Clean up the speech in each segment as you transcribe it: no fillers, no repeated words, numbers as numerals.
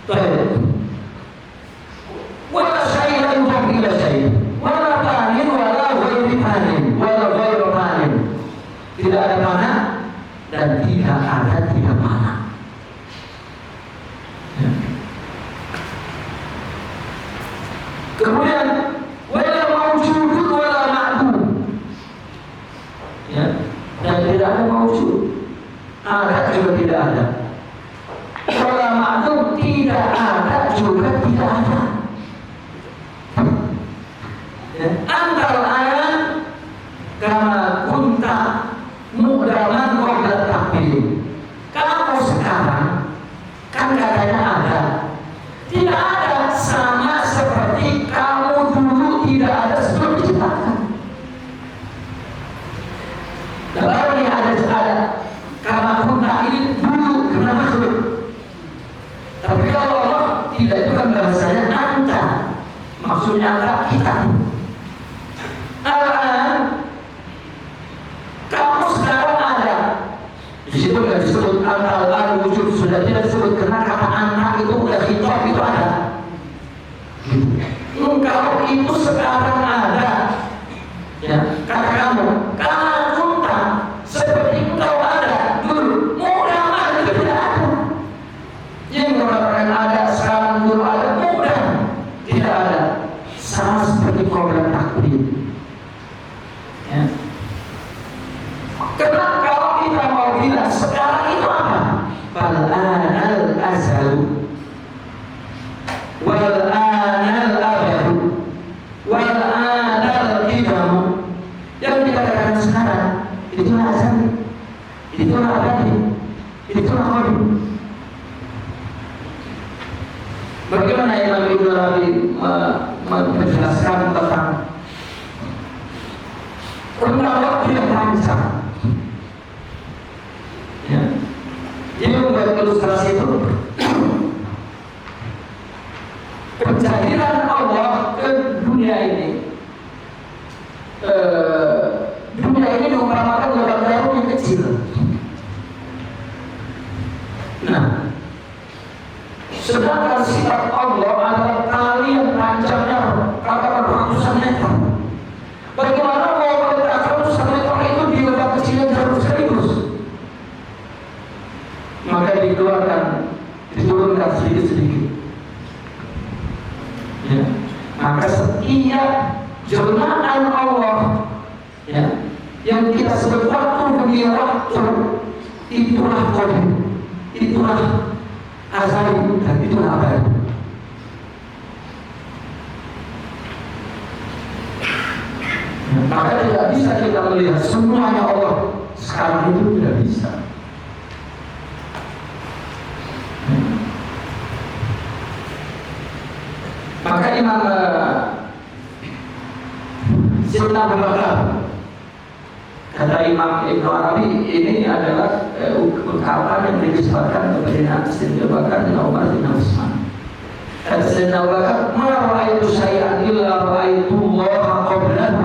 Baik. Wala syai'an yudhaf ila syai'. Wala fanin wala ghairi fanin. Wala ghairu fanin. Tidak ada mana dan tidak mana. Ya. Kemudian wala mawjudun wala ma'dum. Ya. Dan tidak ada mawjud. Ada juga tidak ada. Wala ma'dum, tidak ada juga tidak ada. Ya. Antal ayat kama kunta mu'daman qabla takbir. Kamu sekarang kan katanya ada. Tidak ada sama seperti kamu dulu tidak ada sebelum diciptakan. Dan baru ini ada. Karena kunta ini dulu karena makhluk. Tapi kalau Allah tidak, itu kan bahasanya anta. Maksudnya adalah kita. Kamu sekarang ada. Di situ nggak disebut antal wujud, sudah tidak disebut karena kata anak itu udah khitab itu ada. Engkau itu sekarang ada. Ya, kata kamu, karena kunta seperti engkau ada dulu. Mudah itu tidak ada. Yang mengatakan ada sekarang dulu ada, mudah tidak ada. Sama seperti program takdir. Ya. Karena kalau kita mau bilang sekarang itu apa? Bal'anal azalu wal'anal abadu wal'anal kidamu. Yang kita katakan sekarang itulah azal, itulah abadi, itulah khodi. Bagaimana Imam Ibnu Arabi menjelaskan tentang waktu yang panjang? Ya. Dia membuat ilustrasi itu penjadian Allah ke dunia ini. Dunia ini diumpamakan lubang jarum yang kecil. Nah, sedangkan sifat Allah adalah tali yang panjangnya katakan ratusan meter. Bagaimana mau meletakkan ratusan meter itu di lubang kecil yang jarum sekaligus? Maka diturunkan sedikit-sedikit. Ya. Maka setiap jelmaan Allah, ya, yang kita sebut waktu demi waktu, itulah qadim, itulah azali, dan itulah abadi. Maka tidak bisa kita melihat semuanya Allah sekarang itu, tidak bisa. Maka Imam Sayyidina Abu Bakar, kata Imam Ibnu Arabi, ini adalah ungkapan yang dinisbatkan kepada Sayyidina Abu Bakar dan Umar bin Utsman. Kata Sayyidina Abu Bakar, "Ma ra'aitu syai'an illa ra'aitu Allah qablahu."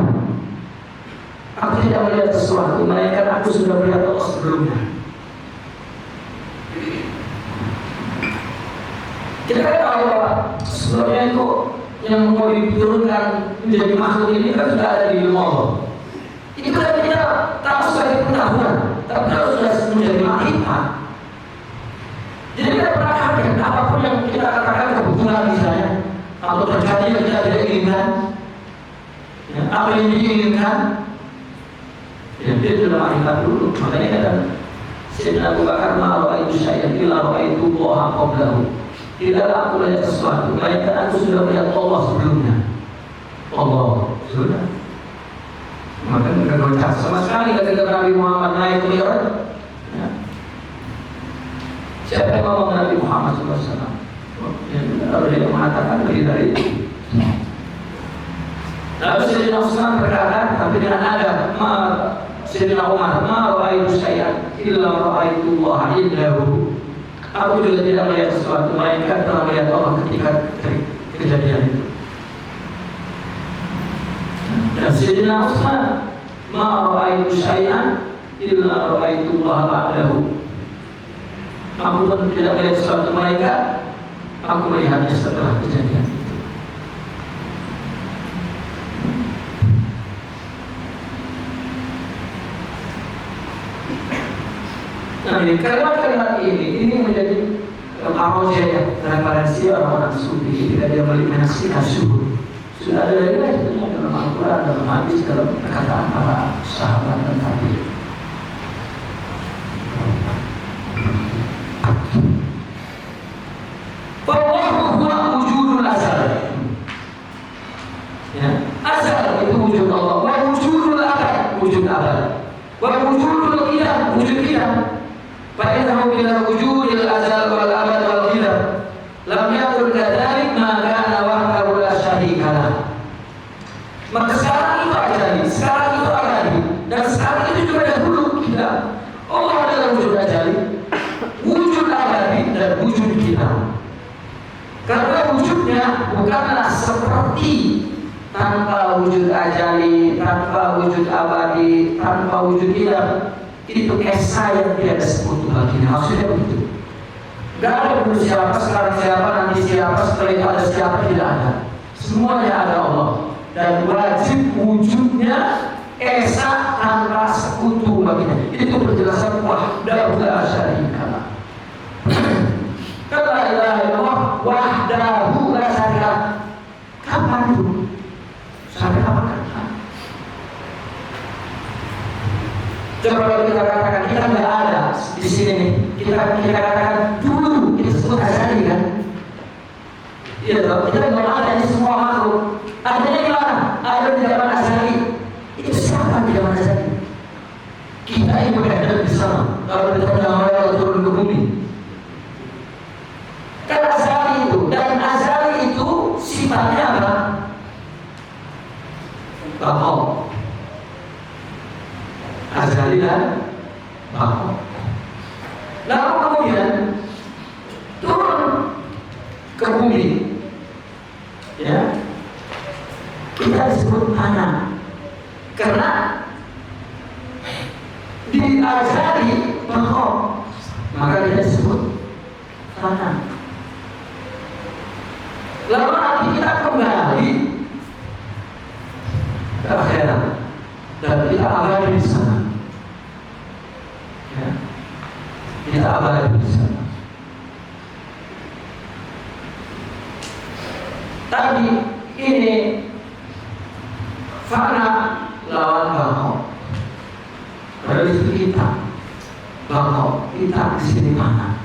Aku tidak melihat sesuatu melainkan aku sudah melihat Allah sebelumnya. Kita kan tahu bahwa sebelumnya itu yang mau diturunkan menjadi makhluk ini kan sudah ada di ilmu Allah. Itu kan kita tahu sebagai pengetahuan, tapi kalau sudah menjadi makrifat, jadi kita pernah kaget apapun yang kita katakan kebetulan misalnya, atau terjadi yang kita tidak inginkan, ya, apa yang diinginkan, ya, dia sudah makrifat dulu. Makanya kata Sayyidina Abu Bakar, "Ma ra'aitu syai'an illa ra'aitu Allah qablahu." Tidaklah aku melihat sesuatu, melainkan aku sudah melihat Allah sebelumnya. Allah sudah. Maka tidak goncang sama sekali ketika Nabi Muhammad naik ke Mi'raj. Ya. Siapa yang ngomong Nabi Muhammad SAW? Kalau dia mengatakan lebih dari itu. Lalu Sayyidina Utsman berkata, tapi dengan adab, Sayyidina Umar, "Ma ra'aitu syai'an illa ra'aitu Allah indahu." Aku juga tidak melihat sesuatu, melainkan telah melihat Allah ketika kejadian itu. Dan Sayyidina Utsman, "Ma ra'aitu syai'an illa ra'aitu Allah ba'dahu." Aku pun tidak melihat sesuatu, melainkan Aku melihatnya setelah kejadian itu. Nah, kalimat-kalimat ini menjadi amal saya referensi orang-orang sufi ketika dia menyaksikan subuh. Sudah ada dari dalam Al-Quran, dalam hadis, dalam perkataan para sahabat dan tabi'in. Wallahu huwa wujudul azal. Ya, azal itu wujud Allah. Wa wujudul abad, wujud abad. Wa wujudul qidam, wujud qidam. Fa innahu bila wujudil azal wal abad wal qidam lam yakun kadzalik ma kana wahdahu la syarika lah. Maka sekarang itu ajali, sekarang itu abadi, dan sekarang itu juga dahulu kita. Allah adalah wujud ajali, wujud abadi, dan wujud kita. Karena wujudnya bukanlah seperti tanpa wujud ajali, tanpa wujud abadi, tanpa wujud kita. Itu esa yang tidak ada sekutu baginya. Maksudnya begitu. Gak ada dulu siapa, sekarang siapa, nanti siapa, setelah itu ada siapa, tidak ada. Semuanya ada Allah. Dan wajib wujudnya esa tanpa sekutu baginya. Itu penjelasan wahdahu la syarika lah. Kata la ilaha illallah wahdahu la syarika lah. Kapan itu? Sampai kapan? Coba kalau kita katakan kita nggak ada di sini nih, kita katakan dulu kita sebut azali kan? Iya dong, kita nggak ada di semua makhluk. Adanya di mana? Ada di zaman azali. Itu siapa di zaman azali? Kita yang berada di sana. Kalau kita menawar turun ke bumi. Kan azali itu, dan azali itu sifatnya apa? Bahwa azali dan baku. Lalu kemudian turun ke bumi, ya, kita disebut anak karena di azali baku, maka kita disebut anak. Lalu nanti kita kembali ke akhirat dan kita abadi di sana. Ya. Kita abadi di sana. Tadi ini fana lawan bako. Dari itu kita bako, kita di sini mana?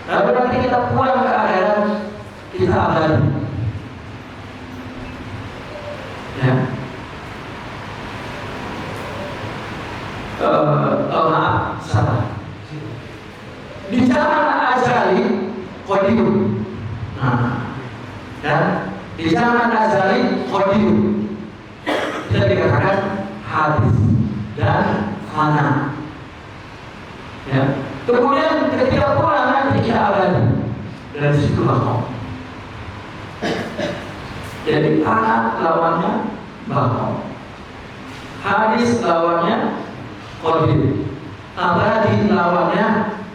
Lalu nanti kita pulang ke akhirat, kita abadi. Ya. Maaf, salah. Di zaman azali qadim. Nah, dan di zaman azali qadim kita dikatakan hadis dan fana. Ya. Kemudian ketika pulang nanti kita abadi. Dari situ bakau. Jadi fana lawannya bakau. Hadis lawannya qadim, abadi lawannya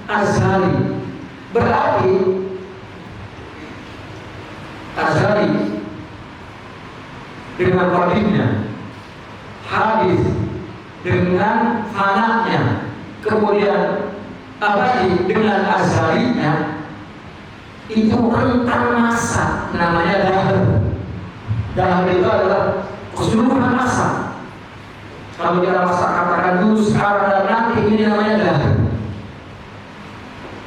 azali. Berarti azali dengan qadimnya, hadis dengan fananya, kemudian abadi dengan azalinya, itu rentang masa namanya dahar. Dahar itu adalah keseluruhan masa. Kalau kita masa katakan dulu, sekarang dan nanti, ini namanya dahar.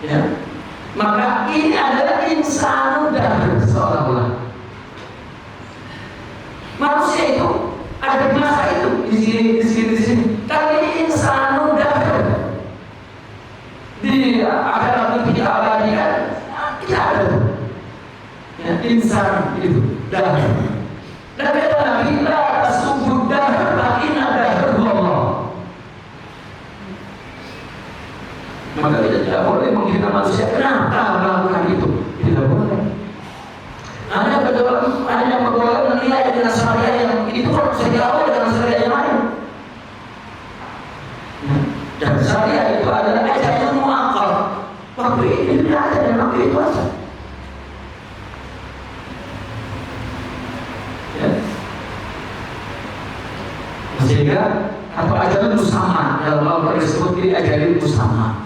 Ya, maka ini adalah insanu dahar seolah-olah. Manusia itu ada di masa itu, di sini. Tapi ini insanu dahar. Di akhirat kita abadikan, kita ada. Ya, insan itu dahar. Dan kata Nabi, la tasubud dahar, inna dahar Allah. Maka kita tidak boleh menghina manusia. Kenapa melakukan itu? Tidak boleh. Hanya berdoa menilai dengan syariat yang itu kalau bisa dilawan dengan syariat yang lain. Dan syariat itu adalah ajaran muakkad. Waktu ini tidak ada dan waktu itu aja. Sehingga atau ajalul musamma, dalam Al-Quran disebut ini ajalul musamma.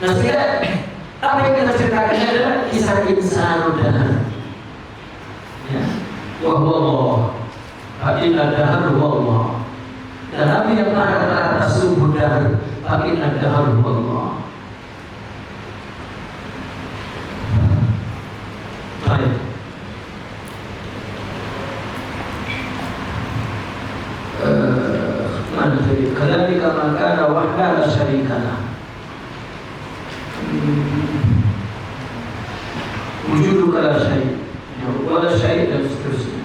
Nah, sehingga apa yang kita ceritakan adalah kisah insan dahar. Ya, wahwallah, inna dahar wallah. Dan Nabi yang pernah kata sungguh dahar, inna dahar wallah. Baik. Mana tadi? Kadzalika man kana wahdahu la syarika lah. Wujud kala syai, wala syai dan seterusnya.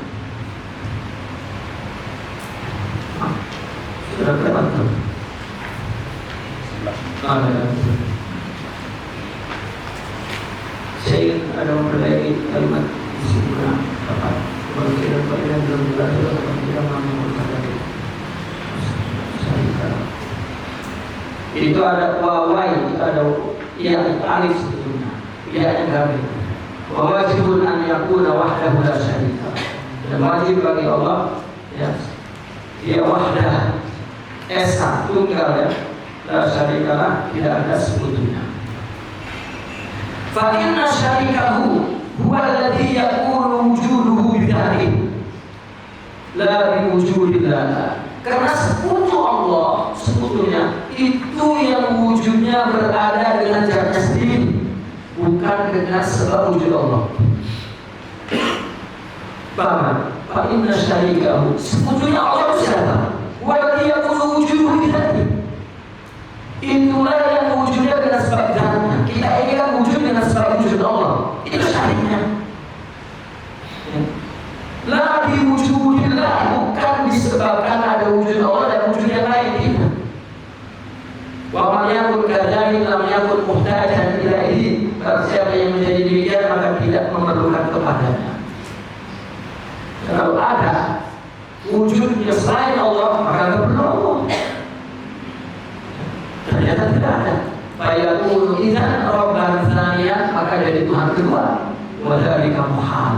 Sudah kelihatan. Ada. Saya ada memperbaiki kalimat disebutkan apa? Berkira pada dalam belajar atau tidak mengumpulkan lagi. Itu ada wawai, itu ada yang alif sebetulnya, yang gamil. Wajibun an yakuna wahdahu la syarika. Dan wajib bagi Allah, ya, dia wahdah, esa, tunggal, ya, la syarika lah, tidak ada sekutunya. Fa inna syarikahu huwa alladhi yakunu wujuduhu bidhatihi la biwujudillah. Karena sekutu Allah, sekutunya itu yang wujudnya berada dengan zatnya sendiri, bukan dengan sebab wujud Allah. Paham? Fa inna syarikahu, sekutunya Allah itu siapa? Wa alladhi yakunu wujuduhu bidhatihi. Itulah yang wujudnya dengan sebab zatnya. Kita ini kan wujud dengan sebab wujud Allah. Itu syariknya. La biwujudillah, bukan disebabkan ada wujud Allah dan wujud yang lain, tidak. Wa man yakun kadzalik lam yakun muhtajan ilaihi. Barang siapa yang menjadi demikian maka tidak memerlukan kepadanya. Kalau ada wujudnya selain Allah maka tidak perlu Allah. Ternyata tidak ada. Fayaqulu idzan rabban tsaniyan, maka jadi Tuhan kedua. Wa dzalika muhal.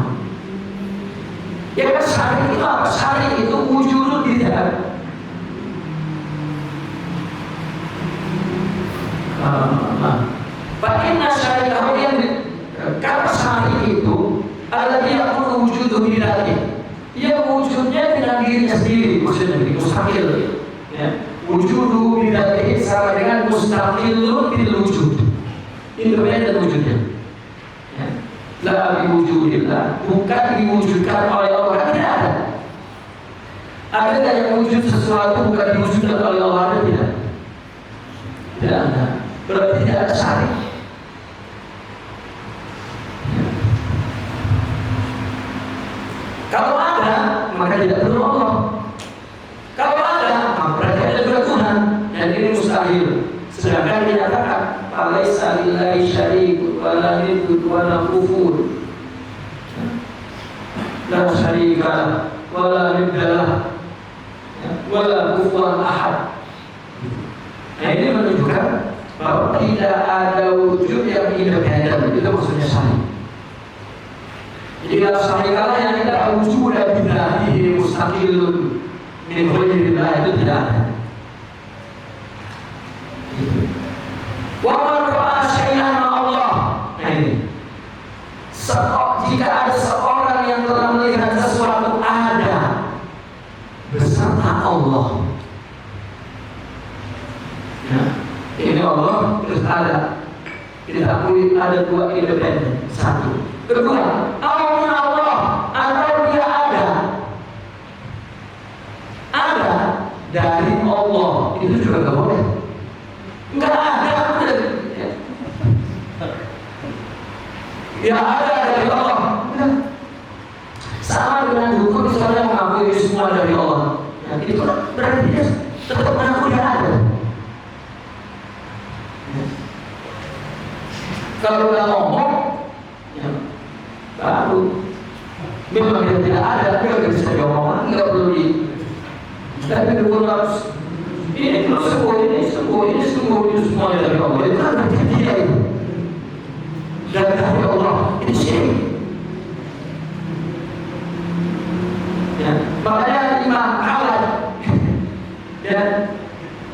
Ya kan syari itu apa? Syari itu wujudun tidak. Bagaimana syari yang kata syari itu adalah dia pun wujudun tidak. Ia wujudnya dengan dirinya sendiri, maksudnya mustaqil. Ya. Wujudu tidak sama dengan mustaqilun bil wujud. Independen wujudnya. Ya. La biwujudillah, bukan diwujudkan oleh Allah, tidak ada. Ada yang wujud sesuatu bukan diwujudkan oleh Allah, ada tidak? Tidak ada. Berarti tidak ada syari. Kalau ada, maka tidak perlu Allah. Kalau ada, maka berarti ada juga Tuhan. Dan ini mustahil. Sedangkan dinyatakan alaisa lillahi syarikun wa la niddun wa la kufur. La syarika wa la niddalah wa la kufuwan ahad. Nah, ini menunjukkan bahwa tidak ada wujud yang independen. Itu maksudnya syari. Jadi kalau syarikalah yang kita wujud dan bid'atihi mustaqilun min ghairillah, itu tidak ada. Wa man ra'a syai'an Allah. Nah ini. Jika ada seorang yang telah melihat sesuatu ada beserta Allah. Nah, ini Allah terus ada. Kita akui ada dua independen. Satu. Kedua, Allah atau dia ada. Ada dari Allah. Itu juga gak boleh. Enggak ada. Ya ada dari Allah. Sama dengan dukun misalnya mengakui semua dari Allah. Ya, itu berarti dia tetap mengaku dia ada. Kalau nggak ngomong, ya, baru memang dia tidak ada, dia nggak bisa diomong, nggak perlu di. Tapi dukun harus ini semua ini semua dari Allah. Itu kan berarti dia itu. dan dari Allah, itu syirik. Ya, makanya Imam Ahmad ya,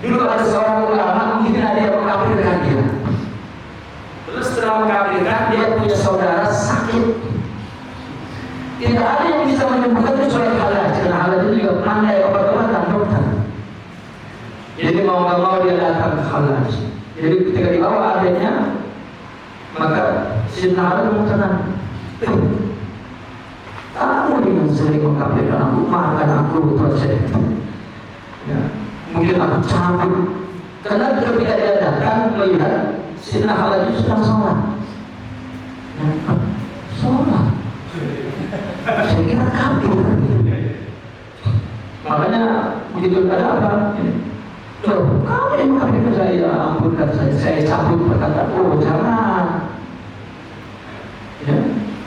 dulu ada seorang ulama mungkin ada yang mengkafirkan dia. Terus setelah mengkafirkan dia punya saudara sakit. Tidak ada yang bisa menyembuhkan kecuali Halaj. Karena Halaj itu juga pandai obat-obatan dokter. Jadi mau nggak mau dia datang ke Halaj. Jadi ketika dibawa adanya, maka Sayyidina Halaj mengatakan, kamu yang sering mengkafirkan aku, maafkan aku proses. Ya, mungkin aku cabut. Karena ketika dia datang melihat Sayyidina Halaj itu sedang sholat. Sholat. Saya kira kafir. Makanya begitu ada apa? Loh, kamu yang mengkafirkan saya, ampunkan saya cabut perkataan. Oh jangan. Ya,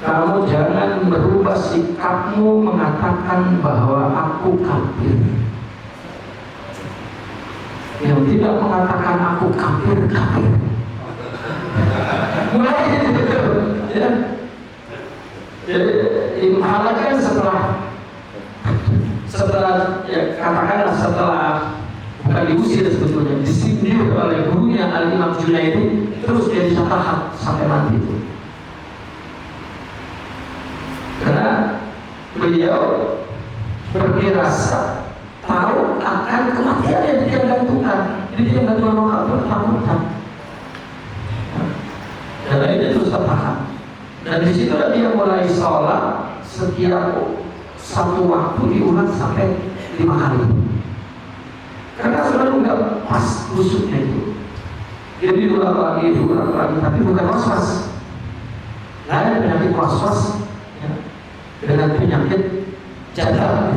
kamu jangan merubah sikapmu mengatakan bahwa aku kafir. Yang tidak mengatakan aku kafir, kafir. Mulai itu, ya. Jadi Imam Ahmad kan setelah ya katakanlah setelah bukan diusir sebetulnya, disindir oleh gurunya Al-Imam Junaidi, terus dia bisa tahan sampai mati itu. Karena beliau berfirasat tahu akan kematian yang dia gantungkan, jadi dia gantungkan orang bertahan. Dan dia terus tertahan. Dan di situ dia mulai sholat setiap satu waktu diulang sampai 5 kali. Karena selalu nggak pas rusuknya itu. Jadi diulang lagi, tapi bukan was-was. Lain penyakit was-was ya, dengan penyakit jadal.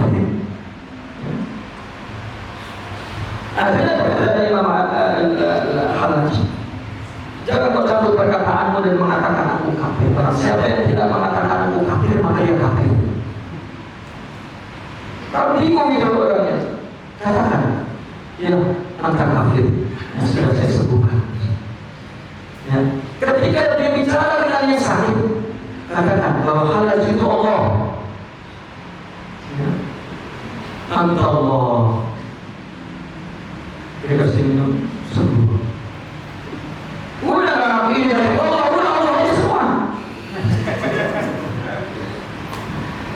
Akhirnya dari Imam Halaj, jangan kau cabut perkataanmu dan mengatakan aku kafir. Barang siapa yang tidak mengatakan aku kafir, maka dia kafir. Kalau bingung itu orangnya, katakan, ya, anda kafir. Yang sudah saya sebutkan. Ya. Ketika dia bicara dengan yang sakit, katakan bahwa Halaj itu Allah. Ya. Anta Allah. Dia kasih minum sembuh. Udah ini dari Allah ini semua.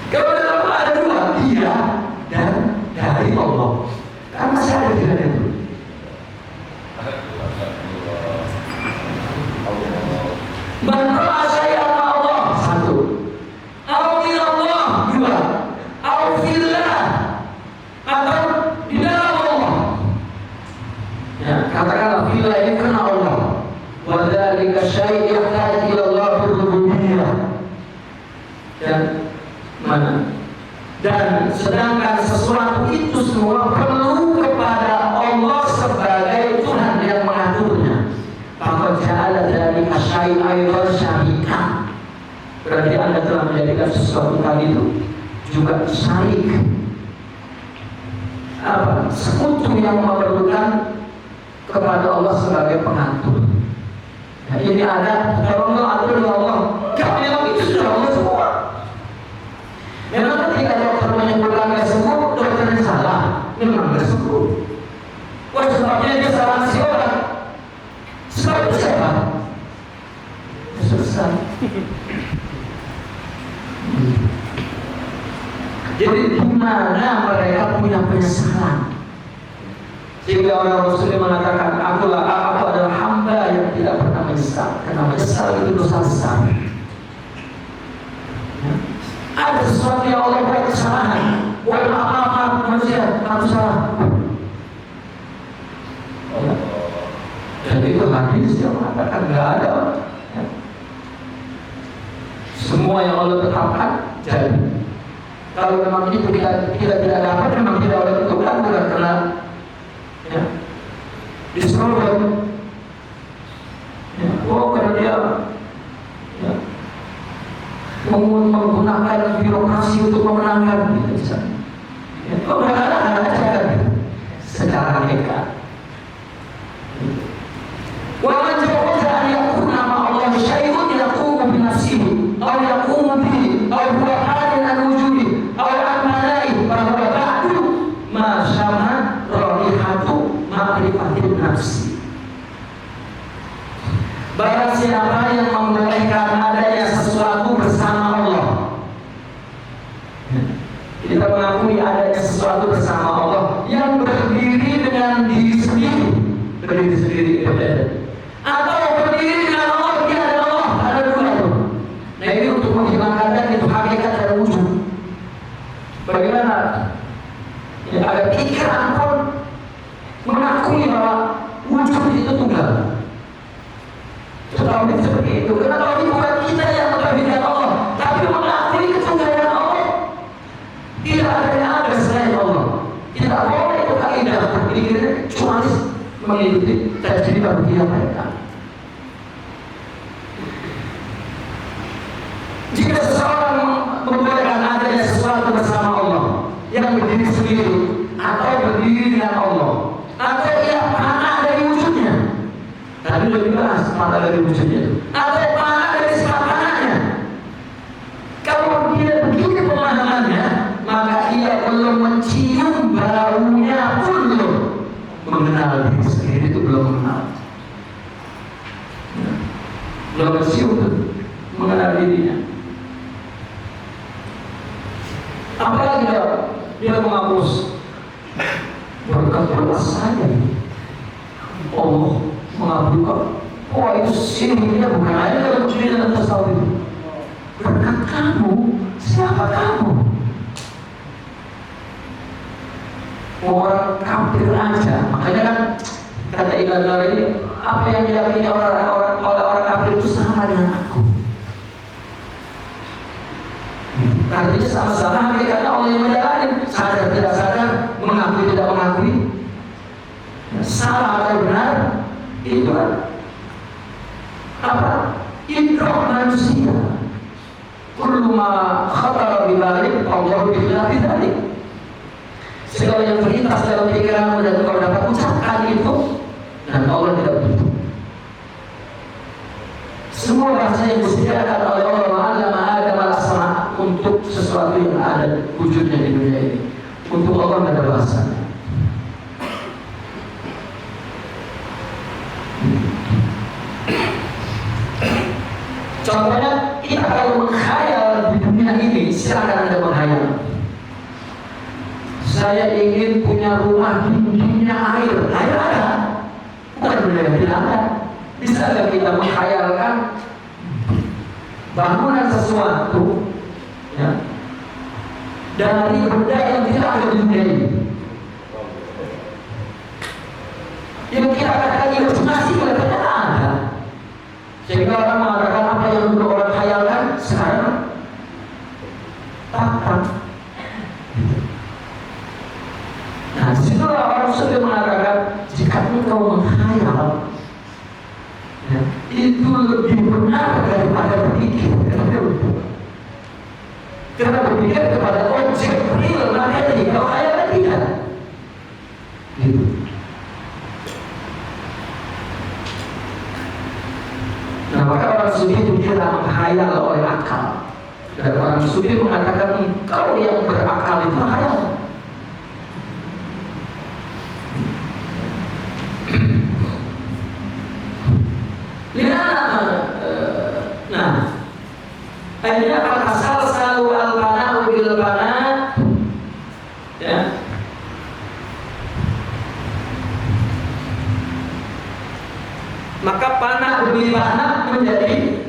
Kalau ada dua, dia dan dari Allah. Kan masih ada tidak itu. Berdoa saya sama Allah satu. Amin Allah dua. Aufillah atau di dalam Allah. Ya, katakanlah fillah ini karena Allah. Wadzalika syai' yahtaju ila Allah bil-rububiyyah. Dan mana? Dan sedangkan sesuatu itu semua perlu kepada Allah sebagai Tuhan yang mengaturnya. Maka ja'ala dzalika syai'an syarika. Berarti Anda telah menjadikan sesuatu tadi itu juga syarik. Apa? Sekutu yang memerlukan kepada Allah sebagai pengatur. Nah, ini ada kalau Allah atur Allah, kami memang itu sudah Allah semua. Memang ketika dokter menyebutkan nggak sembuh, dokternya salah, memang nggak sembuh. Wah sebabnya dia salah ngasih obat. Sebab itu siapa? Susah. Jadi di mana mereka punya penyesalan? Sehingga orang Muslim mengatakan aku adalah hamba yang tidak pernah menyesal. Karena menyesal itu dosa besar. Ya. Ada sesuatu yang Allah buat kesalahan. Buat maaf manusia, kamu salah. Ya. Dan itu hadis yang mengatakan nggak ada. Ya. Semua yang Allah tetapkan jadi. Kalau memang itu kita tidak dapat, memang tidak oleh tentukan bukan karena ya, disebabkan ya, karena dia ya, menggunakan birokrasi untuk memenangkan gitu, ya, ada secara nekat. Wa man jawaza an yakuna ma Allah syai'un yaqum nafsi. Barang siapa yang membolehkan adanya sesuatu bersama Allah, kita mengakui adanya sesuatu bersama Allah yang berdiri dengan diri sendiri, berdiri sendiri atau berdiri dengan Allah, dia ada Allah, ada dua itu. Nah ini untuk menghilangkan itu hakikat dan wujud. Bagaimana? Ya, ada pikiran pun mengakui bahwa wujud itu tunggal. Tauhid seperti itu. Karena tauhid bukan kita yang mentauhidkan Allah, tapi mengakui ketunggalan Allah. Tidak ada yang ada selain Allah. Tidak boleh itu kaidah berpikir cuma mengikuti tajribah dia mereka. Jika seseorang membolehkan adanya sesuatu bersama Allah yang berdiri sendiri atau berdiri dengan Allah, atau ia panah dari wujudnya, tadi sudah dibahas panah dari wujudnya itu, atau panah dari sifat panahnya. Kalau dia begini pemahamannya, maka ia belum mencium baunya pun belum mengenal diri sendiri, itu belum mengenal, belum mencium mengenal dirinya. Apalagi dia menghapus berkat doa saya. Allah mengabulkan. Oh itu sihirnya bukan hanya kalau dia dalam tasawuf. Berkat kamu, siapa kamu? Orang kafir aja. Makanya kan kata Ibn ini, apa yang diyakini orang kafir itu sama dengan aku. Artinya sama-sama hakikatnya Allah yang menjalani, sadar tidak sadar, mengakui tidak mengakui, salah atau benar, itu kan apa? Idrak manusia. Kullu ma khatara bibalik Allah billahi dzalik. Segala yang terlintas dalam pikiranmu dan kau dapat ucapkan itu, dan Allah tidak begitu. Semua bahasa yang disediakan oleh Allah untuk sesuatu yang ada wujudnya di dunia ini, untuk Allah ada bahasanya. Contohnya, kita kalau menghayal di dunia ini, silakan Anda menghayal. Saya ingin punya rumah dindingnya air, air ada, bukan dunia yang tidak ada. Bisa nggak kita menghayalkan bangunan sesuatu ya, dari benda yang tidak ada di dunia ini, yang kita katakan imajinasi ternyata ada, sehingga orang mengatakan apa yang dulu orang khayalkan sekarang tampak. Nah disitulah orang sudah mengatakan jika engkau menghayal ya, itu lebih benar daripada berpikir. Karena berpikir kepada objek real materi, kalau khayal tidak. Gitu. Nah maka orang sufi itu tidak menghayal oleh akal. Dan orang sufi mengatakan engkau yang berakal itu khayal. Nah, akhirnya asal selalu al-panah bil panah, ya. Maka panah bil panah menjadi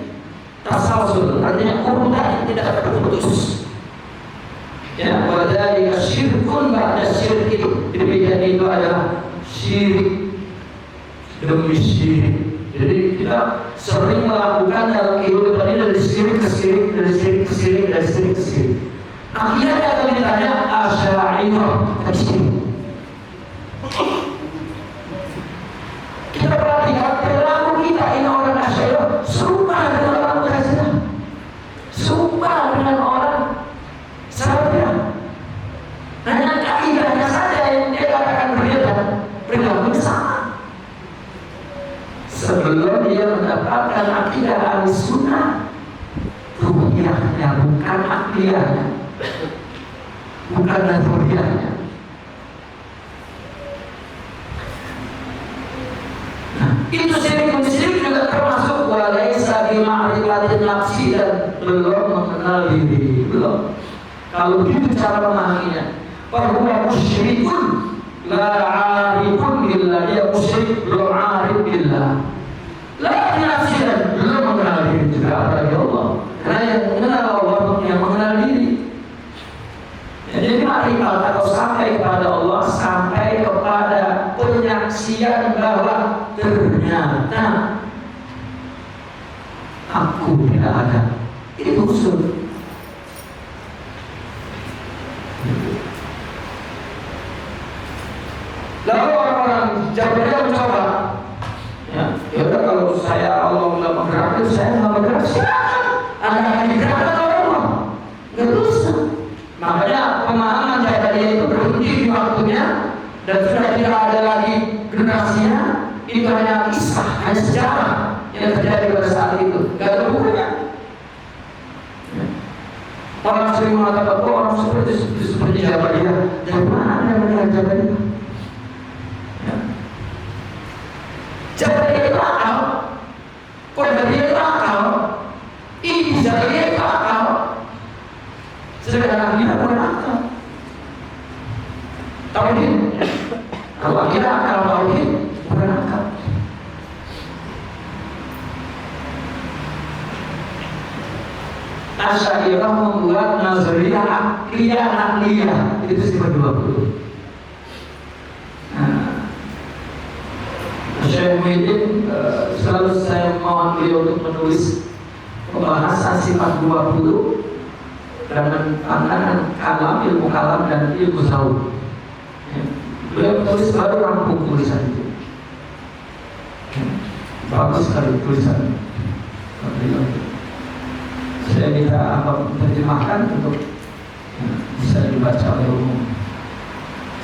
tasalsul, artinya urutan tidak terputus. Ya, wadali syirkun ba'da syirkin. Demikian itu adalah syirik demi syirik. Jadi kita sering melakukan dalam kehidupan ini dari syirik ke syirik, dari syirik ke syirik, dari syirik ke syirik. Akhirnya akan ditanya asy'ariyah ke syirik. Kita perhatikan perilaku kita ini orang asy'ariyah serupa dengan orang Mu'tazilah, serupa dengan orang Salafiyah. Hanya kaidahnya saja yang dia katakan berbeda, perilakunya sama. Sebelum dia mendapatkan akidah Ahlussunnah, ruhiyahnya bukan akliyahnya, bukan nazariyahnya. Itu syirik juga termasuk walaisa bi ma'rifatin nafsi dan belum mengenal diri. Belum. Kalau begitu cara memahaminya, bahwa musyrikun la 'arifun billah, dia musyrik belum 'arif billah. La nafsi dan belum mengenal diri juga apalagi Allah. Karena yang mengenal Allah yang mengenal diri. Jadi makrifat atau sampai kepada Allah, sampai kepada penyaksian bahwa ternyata aku tidak ada. Itu usul. Lalu orang-orang Jabarnya mencoba, ya udah kalau saya Allah nggak menggerakkan, saya nggak bergerak, silakan. Anda akan digerakkan oleh Allah, nggak bisa. Makanya pemahaman Jabarnya itu berhenti di waktunya dan sudah tidak ada lagi generasinya. Itu hanya kisah, hanya sejarah yang terjadi pada saat itu, nggak ada hubungannya. Orang sering mengatakan, oh orang seperti Jabarnya, dari mana Anda melihat Jabarnya? Jabarnya itu akal, Qadariyah itu akal, I'tizailiyah itu akal, sedangkan akidah bukan akal. Tauhid, kalau akidah akal, tauhid bukan akal. Asy'ariyah membuat nazariyah akliyah, itu sifat 20. Syekh Muhyiddin selalu saya mohon beliau untuk menulis pembahasan sifat 20 dan pandangan kalam, ilmu kalam dan ilmu zaud. Beliau menulis baru rampung tulisan itu. Bagus sekali tulisan beliau. Saya minta apa terjemahkan untuk bisa dibaca oleh umum.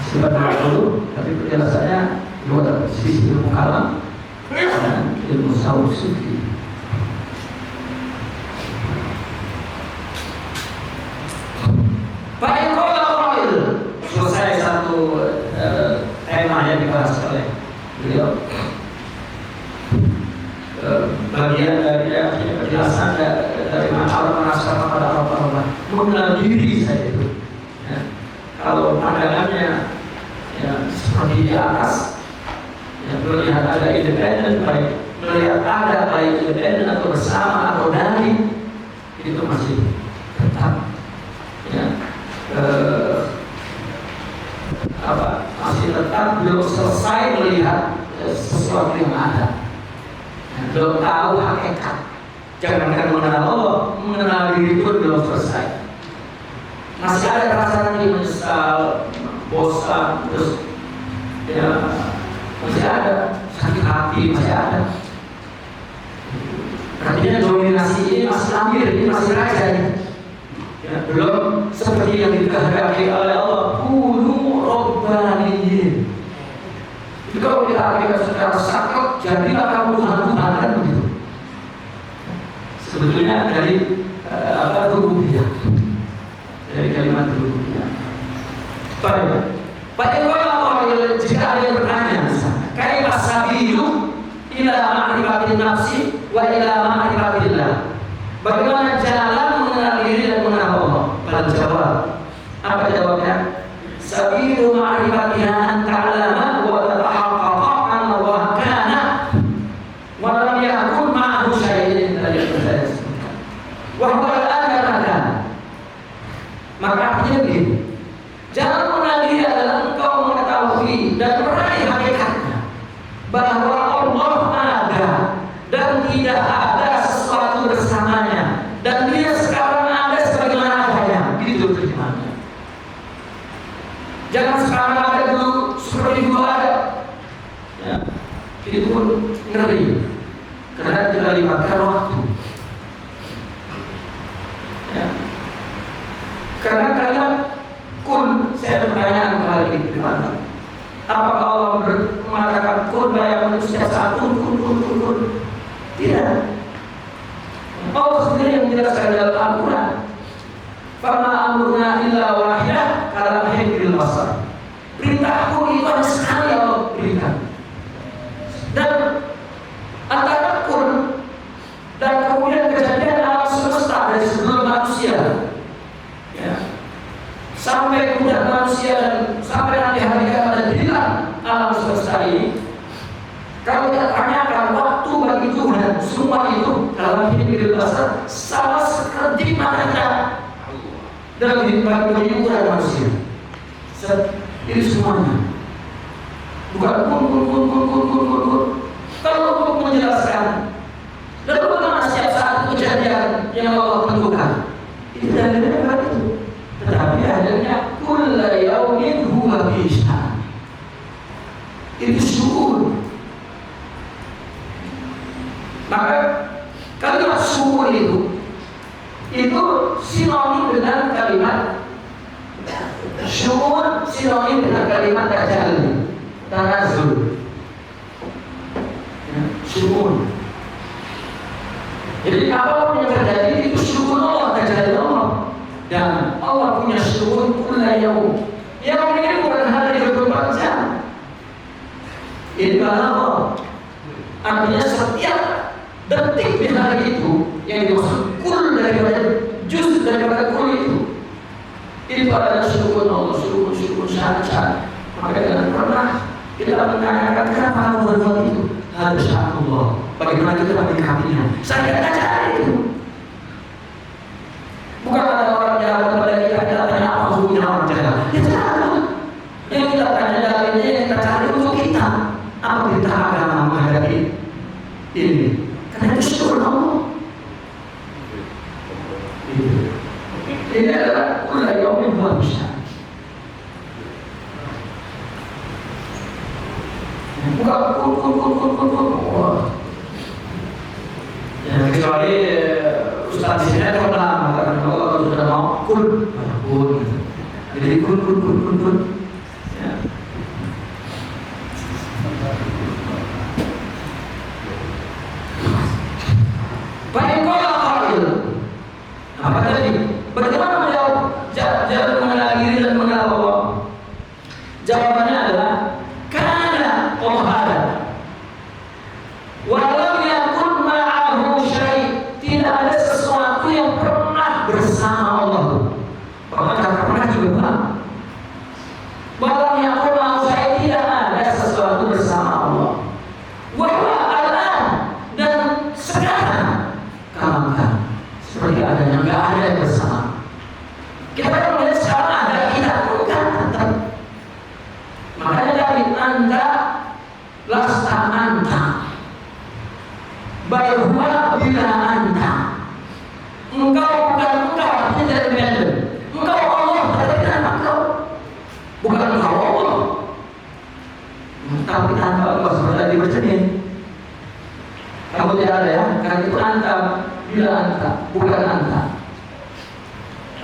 Sifat 20, tapi penjelasannya dua sisi ilmu kalam dan ilmu zaud sufi. Baik, kalau selesai satu tema yang dibahas oleh beliau. Bagian dari penjelasan dari mana Allah merasa kepada Allah mengenal diri saya itu. Ya. Kalau pandangannya ya, seperti di atas, ya, melihat ada independen, baik melihat ada baik independen atau bersama atau dari, itu masih tetap ya, masih tetap belum selesai melihat sesuatu yang ada, ya, belum tahu hakikat. Jangankan mengenal Allah, mengenal diri pun belum selesai. Masih ada rasa nanti menyesal, bosan, terus ya masih ada sakit hati, masih ada. Artinya dominasi ini masih ambil, ini masih raja ini. Ya, belum seperti yang dikehendaki oleh Allah, kunu robbaniyin. Jadi kalau kita artikan secara sakit, jadilah kamu Tuhan-Tuhan, kan begitu. Sebetulnya dari rububiyah, dari kalimat rububiyah. Baik, jika ada yang bertanya, kaifa sabilu ila ma'rifatin nafsi wa ila ma'rifatillah. Bagaimana jalan mengenal diri dan mengenal Allah? Pada jawab. Apa jawabnya? Sabilu ma'rifatiha an ta'lama wa tatahaqqaqa anna Allah kana wa lam yakun ma'ahu syai'un dari saya sebutkan. Wa huwa al-ana kana. Maka artinya begini. Jalan mengenal diri adalah engkau mengetahui dan meraih hakikatnya bahwa Allah ada dan tidak ada sesuatu bersamanya dan dia sekarang ada sebagaimana adanya. Gitu terjemahannya. Jangan sekarang ada dulu seperti dulu ada. Ya, itu pun ngeri karena tidak libatkan waktu. Ya. Karena kalian kun, saya bertanya kepada di mana? Apakah Allah mengatakan kun yang setiap saat kun? Tidak. Allah sendiri yang menjelaskan dalam Al-Quran. Fama amruna illa wahidah kalamhin bil basar. Perintahku itu hanya sekali Allah berikan. Dan alam semesta ini, kalau kita tanyakan waktu bagi Tuhan, semua itu dalam hidup kita sama seperti matanya dalam bagi ukuran manusia. Ini semuanya bukan kun. Kalau untuk menjelaskan dan bagaimana setiap saat kejadian yang Allah tentukan, itu tidak ada itu. Tetapi adanya kulla yaumin huwa fi sya'n. Itu syukur. Maka kalimat syukur itu sinonim dengan kalimat syukur, sinonim dengan kalimat tajalli, tanazzul. Syukur. Jadi apapun yang terjadi itu syukur Allah, tajalli Allah. Dan Allah punya syukur kulla yaum. Yang ini bukan hari 24 jam. Ini Allah. Artinya setiap detik di hari itu yang dimaksud kul daripada juz daripada kul itu adalah syukur Allah, syukur syarat. Maka jangan pernah kita menanyakan kenapa Allah berbuat itu. Harus Allah. Bagaimana kita menyikapinya? Saya tidak cari itu. Bukan ada orang jahat kepada kita tanya apa hukumnya orang jahat. Kita tahu. Yang kita tanya jahatnya yang kita cari untuk kita. Apa kita agama menghadapi ini? Karena itu syukur Allah. Ini adalah kulla yaumin huwa fi sya'n. Bukan kun. Ya, kecuali Ustaz di sini ada orang mengatakan kalau sudah mau kun. Jadi kun. Ya. Baik kalau qail. Apa tadi? Bagaimana menjawab? Jangan mengenal diri dan mengenal Allah. Jawabannya adalah karena Allah ada. Walau yakun ma'ahu syai', tidak ada sesuatu yang pernah bersama Allah. Pernah juga. Walau yakun ma'ahu syai', tidak ada sesuatu bersama Allah. Wahwa alam dan sekarang kamu seperti adanya nggak ada yang bersama. Kita melihat sekarang ada kita bukan tetap. Makanya dari anda lasta anta bahwa bila anta engkau bukan engkau artinya dari benda. Engkau Allah tapi tanpa engkau bukan engkau Allah. Tapi tanpa engkau seperti bercermin. Kamu tidak ada ya, karena itu anta bila anta bukan anta.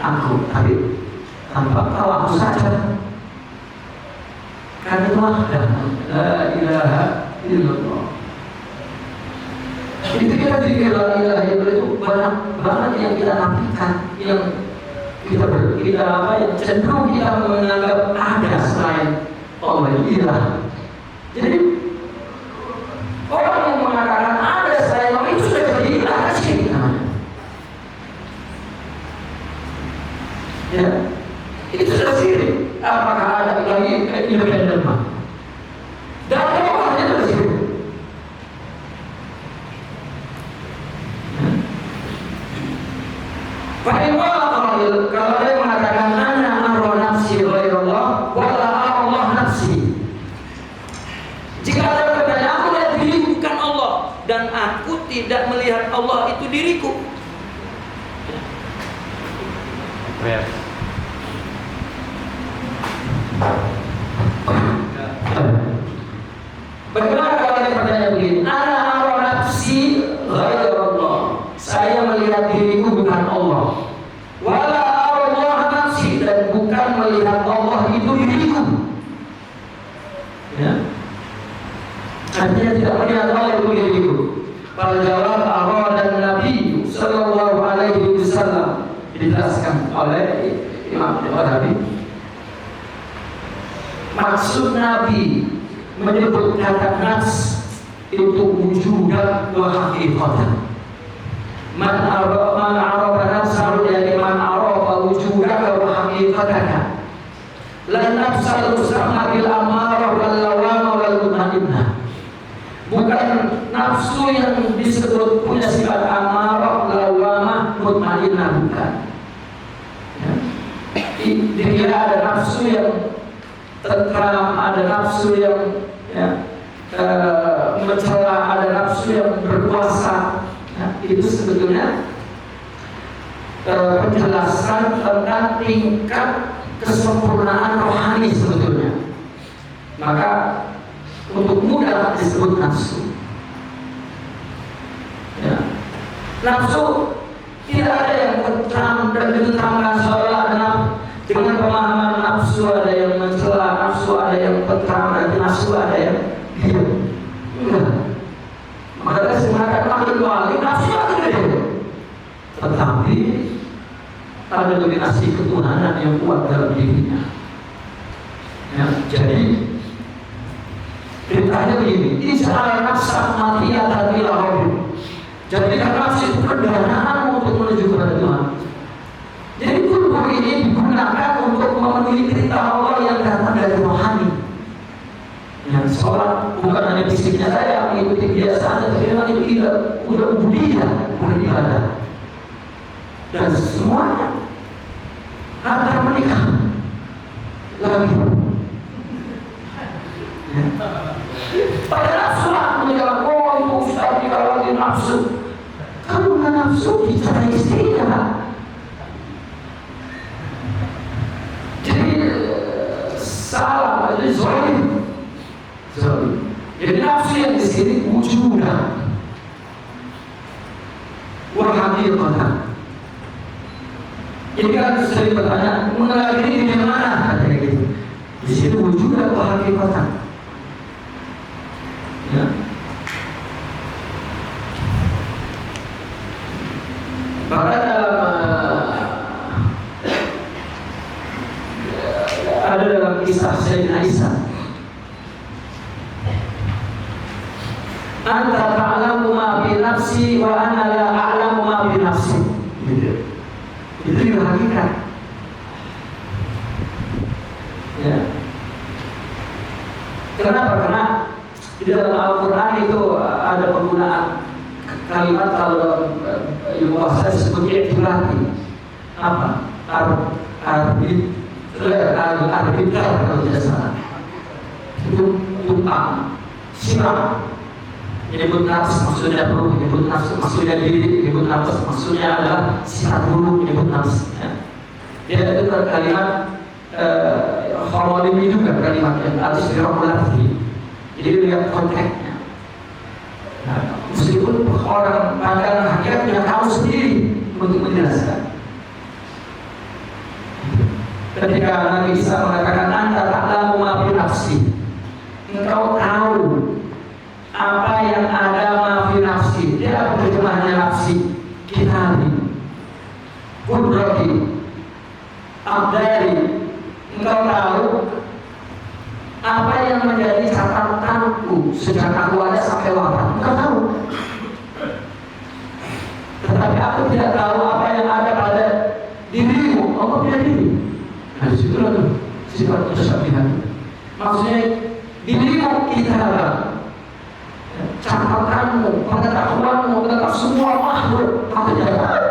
Aku tapi tanpa engkau aku saja. Karena itu la ilaha illallah. Itu kita pikir la ilaha illallah itu banyak yang kita nafikan, yang kita apa yang cenderung kita menganggap ada selain Allah ilah. Jadi orang yang mengatakan ada selain Allah itu sudah jadi ilah sih namanya. Ya, itu sudah sirik. Apakah ada lagi independen mah? Dan apa itu di situ? Kalau dia mengatakan ana ara nafsi ghairallah wala Allah nafsi. Jika ada bertanya aku lihat diriku bukan Allah dan aku tidak melihat Allah itu diriku. Ya. Bagaimana kalau ada pertanyaan begini? Ana ara nafsi ghairallah. Saya melihat diriku bukan Allah. Wala Allah nafsi, dan bukan melihat Allah itu diriku. Ya. Artinya tidak melihat Allah itu diriku. Pada jawab Allah dan Nabi sallallahu alaihi wasallam dijelaskan oleh Imam Al-Ghazali. Maksud Nabi menyebut kata nafs itu wujudan wa haqiqatan. Man arafa nafsahu yani man arafa wujudaka wa haqiqataka. La nafsa tusamma bil amara wal yang disebut punya sifat amarah, lawamah, mutmainnah bukan. Ya. Dia ada nafsu yang tentram, ada nafsu yang mencela, ada nafsu yang berkuasa. Ya. Itu sebetulnya penjelasan tentang tingkat kesempurnaan rohani sebetulnya. Maka untuk mudah disebut nafsu. Ya. Nafsu tidak ada yang tentram dan ditentramkan seolah-olah dengan pemahaman nafsu ada yang mencela, nafsu ada yang tentram, dan nafsu ada yang diam. Enggak. Maka saya mengatakan makin wali nafsu makin gede. Tetapi ada dominasi ketuhanan yang kuat dalam dirinya. Ya, jadi perintahnya begini, Isa'ala nafsa matiyatan ila rabbi. Jadikan nafsu itu kendaraan untuk menuju kepada Tuhan. Jadi kulbu ini digunakan untuk memenuhi perintah Allah yang datang dari rohani. Ya, sholat bukan hanya fisiknya saya mengikuti kebiasaan, tapi memang itu udah ubudiyah, bukan ibadah. Dan semuanya antar menikah lagi. Ya. Pada nafsu menyerang, oh itu Ustaz kalau lagi nafsu. Kalau nggak nafsu bicara istrinya. Jadi salah, jadi zolim. Jadi nafsu yang di sini wujudah, wahakikatan. Jadi kan sering bertanya, mengenal diri di mana? Katanya gitu. Di situ wujudah wahakikatan. Ya. Bahkan ada dalam kisah Sayyidina Isa, anta ta'lamu ma bi nafsi wa ana la a'lamu ma bi nafsi. Itu juga hakikat. Ya. Kenapa? Karena di dalam Al-Quran itu ada penggunaan kalimat kalau ilmu bahasa disebutnya iktirati. Apa? Arbitrar kalau tidak salah. Itu tumpang, siram. Menyebut nafs maksudnya ruh, menyebut nafs maksudnya diri, menyebut nafs maksudnya adalah sifat buruk, menyebut nafs. Ya. Dia itu kalimat Khawalim juga kalimat yang atas dirahulati. Jadi lihat konteksnya. Nah, meskipun orang pandang hakikatnya tahu sendiri untuk menjelaskan. Ketika Nabi Isa mengatakan anta ta'lamu ma fi nafsi, engkau tahu apa yang ada ma fi nafsi. Dia terjemahnya nafsi, kitabi, kudrati, abdari. Engkau tahu apa yang menjadi catatanku sejak aku ada sampai wafat. Engkau tahu. Tetapi aku tidak tahu apa yang ada pada dirimu. Allah punya diri. Nah disitulah tuh sifat mutasyabihat. Maksudnya dirimu kita catatanmu, pengetahuanmu tentang semua makhluk aku tidak tahu.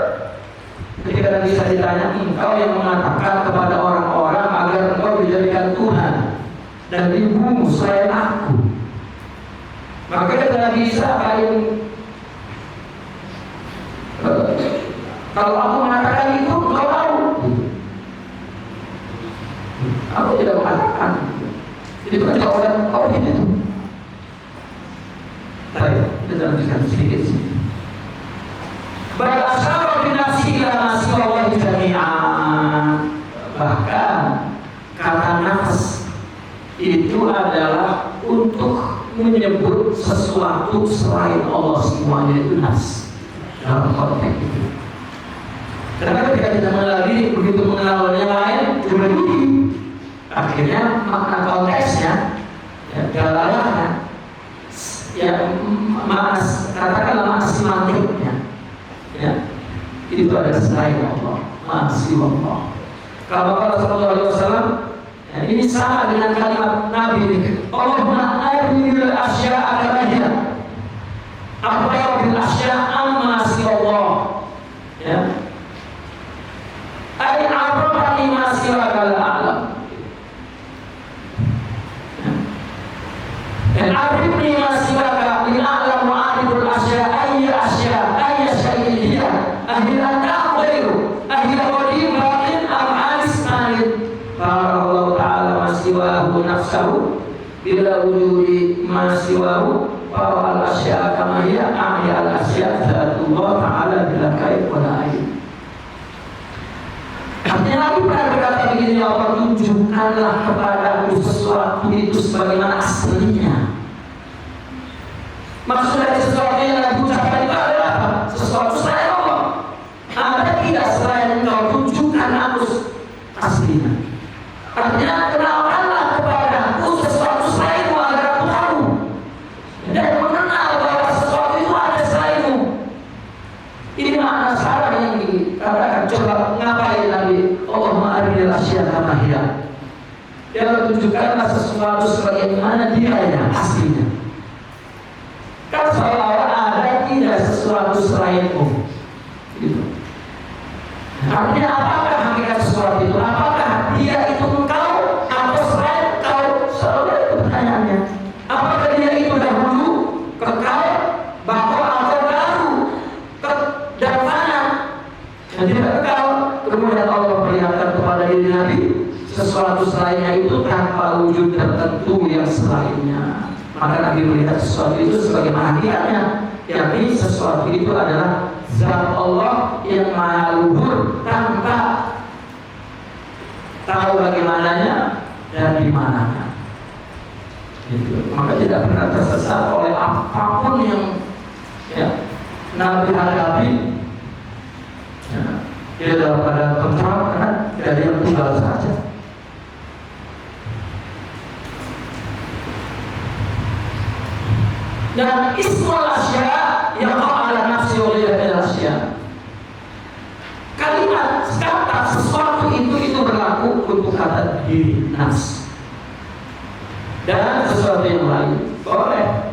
Ketika Nabi Isa ditanya, engkau yang mengatakan kepada orang-orang agar engkau dijadikan Tuhan dan ibumu selain aku. Maka kata Nabi Isa kalau aku mengatakan itu, engkau tahu. Aku tidak mengatakan. Jadi bukan jawaban kau itu. Baik, kita lanjutkan sedikit sih. Berasalah binafsi ila nasi Allah jami'an. Bahkan kata nafs itu adalah untuk menyebut sesuatu selain Allah semuanya, itu nafs dalam konteks itu. Karena ketika kita mengenal diri, begitu mengenal yang lain juga diri. Akhirnya makna konteksnya, ya, dalalahnya, ya makna katakanlah makna semantiknya. Ya, itu adalah selain Allah, masih Allah. Kalau Rasulullah SAW, ya, ini sama dengan kalimat Nabi ini. Allahumma arinil asya'a kama hiya. Apa Dan arifni masibaka min a'lam ma'ariful asya ayya syai'in hiya ahila ta'ghairu ahila qadim batin am-alis manid. Allah ta'ala masiwahu nafsahu bila wujudi masiwahu wa al-asya kama hiya ahya al-asya zatullah ta'ala bila kaif wala aib. Artinya Nabi pernah berkata begini, Allah tunjukkanlah kepadaku sesuatu itu sebagaimana aslinya. Maksud dari sesuatu yang Nabi ucapkan itu adalah apa? Sesuatu selain Allah. Ada tidak selain engkau, tunjukkan aku aslinya. Artinya kenalkanlah kepadaku sesuatu selainmu agar aku tahu dan mengenal bahwa sesuatu itu ada selainmu. Ini makna salah yang dikatakan. Coba ngapain Nabi? Allahumma arinil asya kama hiya. Ya, tunjukkanlah sesuatu sebagaimana dia yang aslinya. Kan seolah-olah ada tidak sesuatu selainmu. Gitu. Artinya apakah hakikat sesuatu itu? Apakah dia itu engkau atau selain engkau? Seolah itu pertanyaannya. Apakah dia itu dahulu, kekal, bakal atau baru, dan mana? Dan tidak kekal. Kemudian Allah perlihatkan kepada diri Nabi sesuatu selainnya itu tanpa wujud tertentu yang selainnya. Maka Nabi melihat sesuatu itu sebagaimana hakikatnya, yakni sesuatu itu adalah zat Allah yang maha luhur tanpa tahu bagaimananya dan di mananya. Gitu. Maka tidak pernah tersesat oleh apapun yang Nabi hadapi. Dia dalam keadaan tentram karena dari yang tunggal saja. Dan ismul asya yang ala nafsi oleh asya. Kalimat kata sesuatu itu berlaku untuk kata diri nafs. Dan sesuatu yang lain boleh.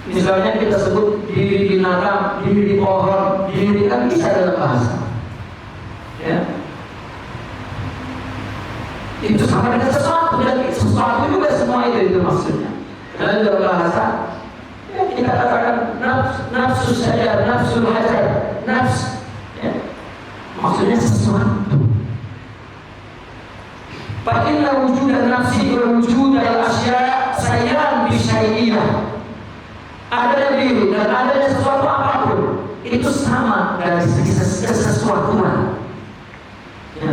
Misalnya kita sebut diri binatang, diri pohon, diri kan bisa dalam bahasa. Ya. Itu sama dengan sesuatu, dan sesuatu juga semua itu maksudnya. Karena dalam bahasa ya, kita katakan nafsu saja, nafsul hajar, nafs ya. Maksudnya sesuatu. Fa'inna wujudan nafsi wa wujudal asya sayyan bisyai'iyah. Ada diri dan adanya sesuatu apapun itu sama dari segi kesesuatuan. Ya.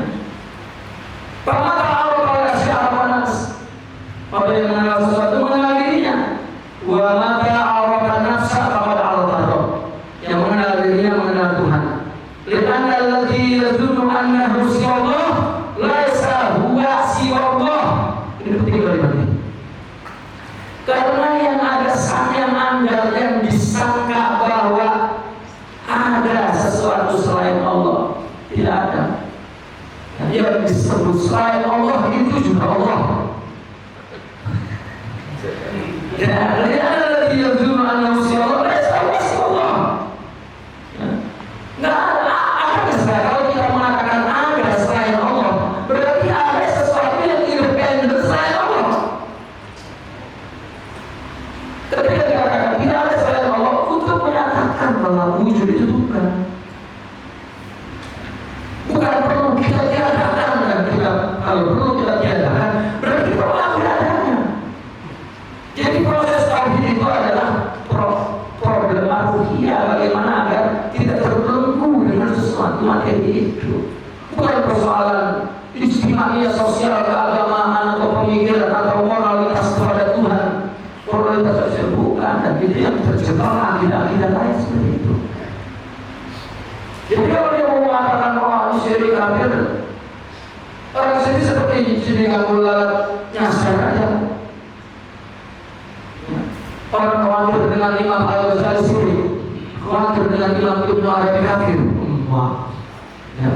Maka Allah pada siapa nafs, apa yang mengenal sesuatu mengenal dirinya. Wa maka Allah nafsa pada Allah, yang mengenal dirinya mengenal Tuhan. Lianna alladzi yadhunnu annahu siwallah laisa huwa siwallah. Ini penting kalimat ini. Karena yang ada yang anda yang disangka bahwa ada sesuatu selain Allah, tidak ada. Yang disebut selain Allah itu juga Allah. Ya, ada dia dulu manusia Allah, Allah. Nggak ada selain. Kalau kita mengatakan ada selain Allah, berarti ada sesuatu yang independen selain Allah. Ketika dikatakan tidak ada selain Allah, untuk menyatakan bahwa wujud itu bukan perlu kita tiadakan, dan kita kalau perlu kita tiadakan, berarti perlu adanya. Jadi proses tauhid itu adalah problem ruhiyah, bagaimana agar tidak terbelenggu dengan sesuatu materi itu. Bukan persoalan ijtimaiyah, sosial, keagamaan atau pemikiran atau moralitas kepada Tuhan. Moralitas sosial bukan, dan itu yang terjebak akidah-akidah lain seperti itu. Jadi kalau dia mau mengatakan bahwa syirik kafir, orang sini seperti sini kamu lalat nyasar aja. Orang khawatir dengan Imam Al-Ghazali syirik, khawatir dengan Imam Ibnu Arabi kafir, ya.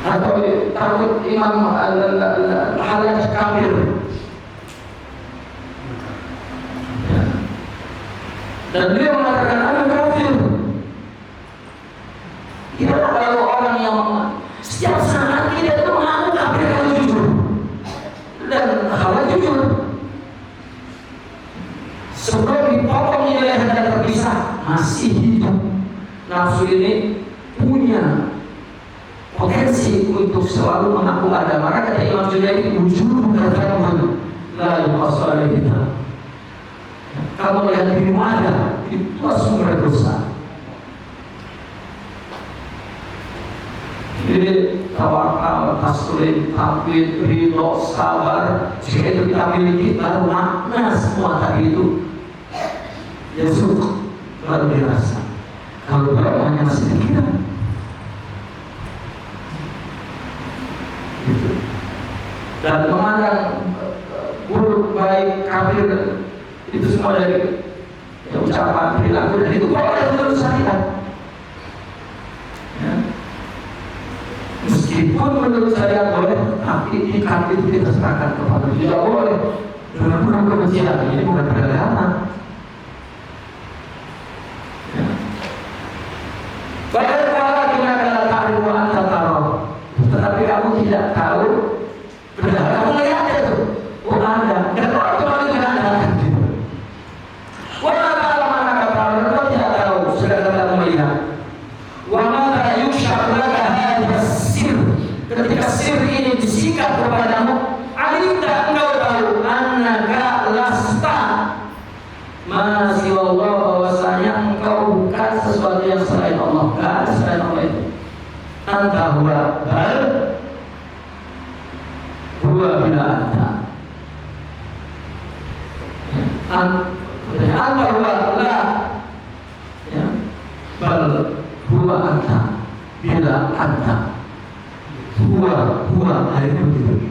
Atau takut Imam Al-Hallaj kafir. Ya. Dan dia mengatakan ada kafir. Gimana kalau orang yang setiap saat dia itu mengaku kafir kalau jujur, dan kalau jujur sebelum dipotong leher dan terpisah masih hidup. Nafsu ini punya potensi untuk selalu mengaku ada. Maka kata Imam Junaidi, wujud tergantung la yuqasu kita. Kamu melihat dirimu ada, itu sumber dosa. Jadi tawakal, taslim, takwid, ridho, sabar, jika itu kita miliki, baru makna semua tadi itu ya suka, baru dirasa. Kalau belum hanya masih pikiran. Gitu. Dan memandang buruk, baik, kafir, itu semua dari ucapan, perilaku, dan itu boleh menurut syariat. Ya. Meskipun menurut syariat boleh, tapi ikat itu kita serahkan kepada Allah. Tidak boleh dengan penuh kebencian. Ini bukan beragama. Ya. Bahkan kalau kita adalah ta'rifu anta tara, tetapi kamu tidak tahu, benar kamu lihat itu, oh ada, dan waktu itu tidak ada. Wala ta'ala mana kata Allah, tidak tahu, sedangkan kamu melihat. Wa ma yusha'u laka hadha sir, ketika sir ini disingkat kepadamu, alimta engkau tahu, annaka lasta ma siwa Allah, bahwasanya engkau bukan sesuatu yang selain Allah, enggak ada selain Allah itu. Anta huwa bal huwa bila anta. Anta huwa la ya bal huwa anta bila anta. Huwa akhirnya begitu.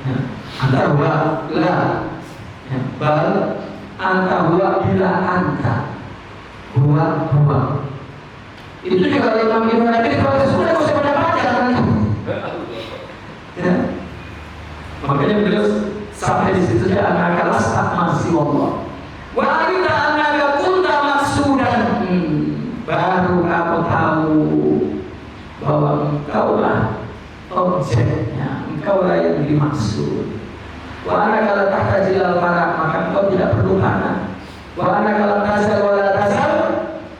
Ya. Anta huwa la ya bal anta huwa bila anta. Huwa itu juga kalau Imam Ibnu Nabi kalau sudah usah pada baca ya. Makanya beliau sampai di situ dia anak lasta masih Allah. Wa anta annaka kunta maksudan, baru kamu tahu bahwa engkaulah objeknya, engkaulah yang dimaksud. Wa anaka la tahtaji ilal farak, maka engkau tidak perlu panah. Wa anaka la tazal wa la tazal,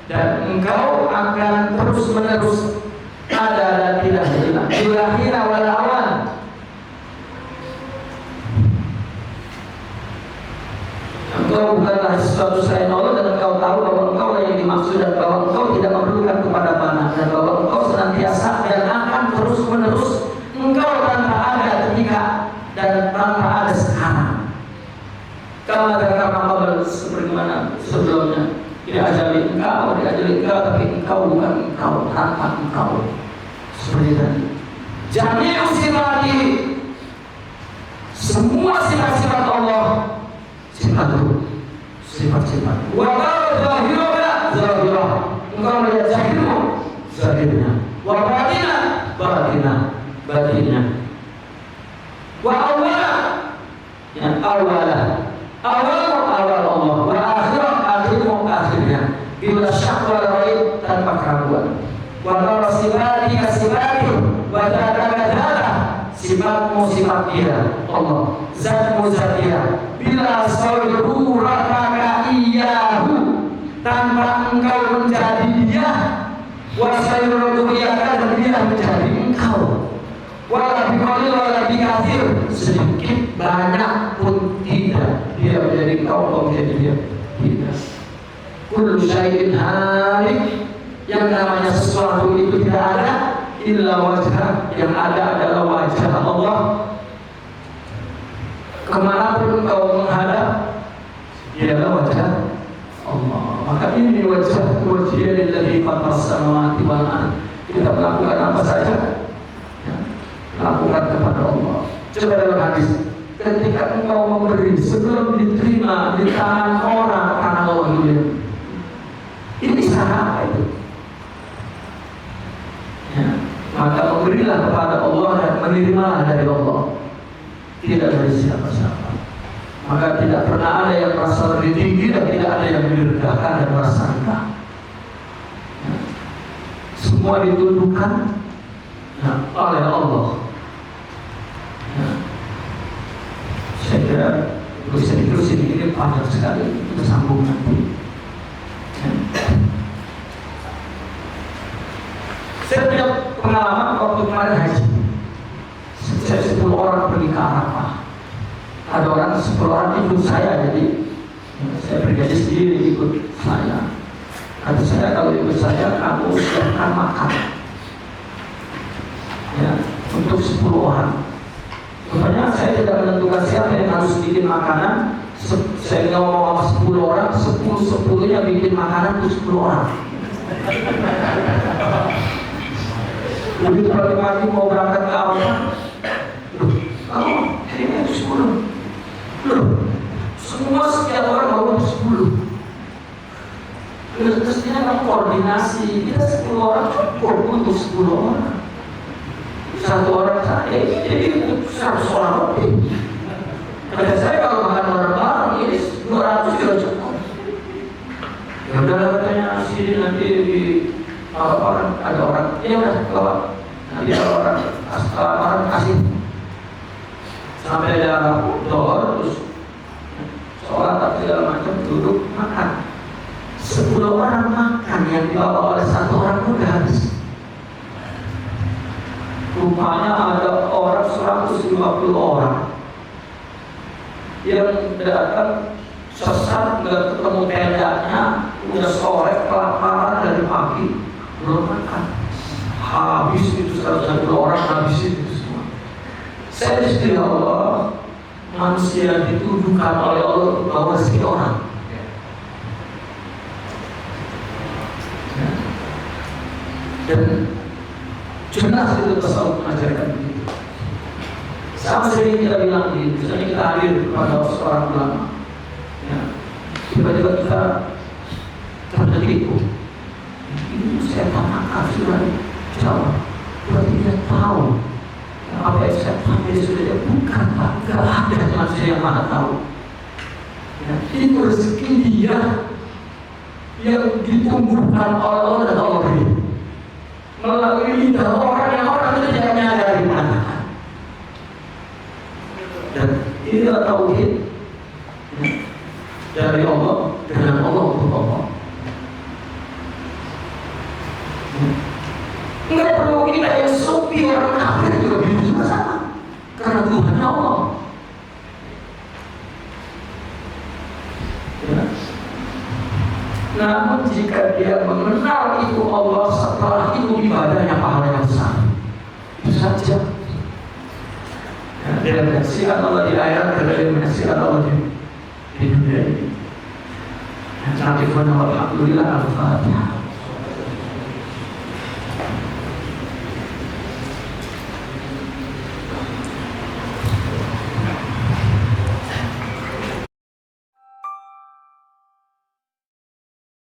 dan engkau akan terus menerus ada dan tidak hilang. Ilahina wal awan. Engkau bukanlah sesuatu selain Allah, dan engkau tahu bahwa engkau yang dimaksud, dan bahwa engkau tidak memerlukan kepada panah, dan bahwa engkau senantiasa dan akan terus menerus. Engkau tanpa ada ketika dan tanpa ada sekarang. Kalau ada kabar sebagaimana sebelumnya, diajari engkau, tapi engkau bukan engkau, tanpa engkau. Seperti tadi. Jami'u sifati, semua sifat-sifat Allah, sifat-sifat. Wa zahiruka zahirah, engkau melihat zahirmu, zahirnya. Wa batinah. Wa awwala, ya awwala. Awal Allah, wa akhirmu akhirnya. Bila syak wal raib, tanpa keraguan. Wa tara sifati kasifati, wa ta'ala sifatmu sifat dia Allah, zatmu zat dia. Bila sayruraka iyyahu, tanpa engkau menjadi dia. Wa sayruraka, dan dia menjadi engkau. Wala biqalil wala bikatsir, sedikit banyak pun tidak, dia menjadi engkau menjadi dia tidak. Kullu syai'in halik, yang namanya sesuatu itu tidak ada, illa wajah, yang ada adalah wajah Allah. Kemanapun engkau menghadap, ialah wajah Allah. Maka ini wajah lillahi fatas samawati wal ardh. Kita melakukan apa saja, lakukan kepada Allah. Coba dalam hadis, ketika engkau memberi sebelum diterima di tangan orang, tangan Allah dulu. Ini cara itu. Ya, maka memberilah kepada Allah dan menerimalah dari Allah, tidak dari siapa-siapa. Maka tidak pernah ada yang merasa lebih tinggi dan tidak ada yang direndahkan dan merasa rendah. Ya. Semua ditundukkan oleh Allah. Ya, terusin ini panjang sekali, kita sambung nanti. Ya. Saya punya pengalaman waktu kemarin haji. Saya 10 orang pergi ke Arafah. Ada orang 10 orang ikut saya, jadi saya bergaji sendiri ikut saya. Kata saya, kalau ikut saya kamu siapkan makan ya, untuk 10 orang. Rupanya saya tidak menentukan siapa yang harus bikin makanan. Saya ngomong sama 10 orang, 10-10-nya bikin makanan untuk 10 orang. Begitu pagi-pagi mau berangkat ke Arafah, kamu ini 10. Semua setiap orang mau 10. Terusnya kamu koordinasi, kita 10 orang cukup untuk 10 orang. Satu orang saya, jadi 100 orang lebih. Kata saya kalau makan orang-orang ini 200 juga cukup. Ya udah katanya sini nanti di orang ada orang, ya udah bawa. Nanti ada orang kasih. Sampai ada doa terus sholat atau segala macam, duduk makan. 10 orang makan yang dibawa oleh 1 orang pun udah habis. Rupanya ada orang 150 orang yang datang sesat, nggak ketemu tendanya, udah sore kelaparan dari pagi belum makan. Habis itu 150 orang, habis itu semua. Saya disuruh Allah, manusia dituduhkan oleh Allah bahwa sekian orang. Dan jelas itu tasawuf mengajarkan begitu. Sama sering kita bilang begitu. Misalnya kita hadir kepada seorang ulama, ya, tiba-tiba kita tertipu. Ini saya tanyakan sudah jawab, berarti dia tahu apa yang saya tanya. Dia sudah bukan, Pak, nggak ada manusia yang maha tahu. Ya, itu rezeki dia yang ditumbuhkan oleh Allah dan Allah beri melalui lidah orang yang orang itu tidak menyadari mengatakan. Dan inilah tauhid dari Allah dengan Allah untuk Allah. Enggak perlu kita yang sopi, orang kafir juga begitu sama, karena Tuhan Allah. Ya. Namun jika dia mengenal itu Allah, setelah itu ibadahnya pahalanya besar. Itu saja. Ya, dia menyaksikan Allah di akhirat, dia menyaksikan Allah di dunia ini. Alhamdulillah, Al-Fatihah.